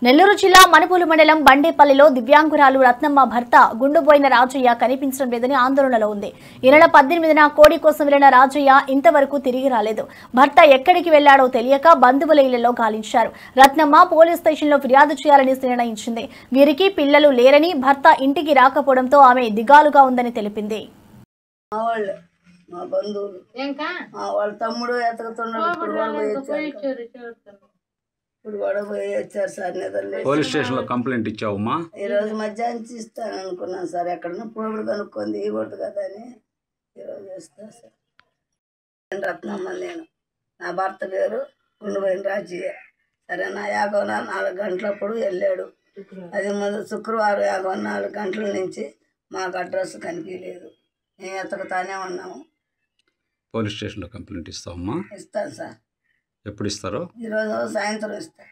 నెల్లూరు జిల్లా మనుపూలు మండలం బండేపల్లిలో దివ్యాంగురాలు రత్నమ్మ భర్త గుండుబోయిన రాజయ్య కనిపించడం లేదని ఆందోళనలో ఉంది. ఈ నెల 18న కోడి కోసం వెళ్లిన రాజయ్య ఇంతవరకు తిరిగి రాలేదు. భర్త ఎక్కడికి వెళ్లాడో తెలియక బంధువుల ఇళ్లలో గాలించారు. రత్నమ్మ పోలీస్ స్టేషన్లో ఫిర్యాదు చేయాలని నిర్ణయించింది. వీరికి పిల్లలు లేరని, భర్త ఇంటికి రాకపోవడంతో ఆమె దిగాలుగా ఉందని తెలిపింది. వాళ్ళ తమ్ముడు ఇప్పుడు కూడా పోయి వచ్చారు సార్. నిద్రలే పోలీస్ స్టేషన్ లో కంప్లైంట్ ఇచ్చావమ్మా? ఈ రోజు మధ్యాహ్నం ఇస్తాను అనుకున్నాను సార్. ఎక్కడన్నా పోగుడు కనుక్కుంది ఇవ్వకూడదు కదా అని ఈరోజు ఇస్తాను సార్. రత్నమ్మ నేను, నా భర్త పేరు గుండుబోయిన రాజయ్య. సరే, నా యాగవన 4 గంటలప్పుడు వెళ్ళాడు. అది ముందు శుక్రవారం యాగవన 4 గంటల నుంచి మాకు అడ్రస్ కనిపించలేదు. మేము ఎతకుతానే ఉన్నాము. పోలీస్ స్టేషన్ లో కంప్లైంట్ ఇస్తావమ్మా? ఇస్తాను సార్. ఎప్పుడు ఇస్తారు? ఈరోజు సాయంత్రం ఇస్తాను.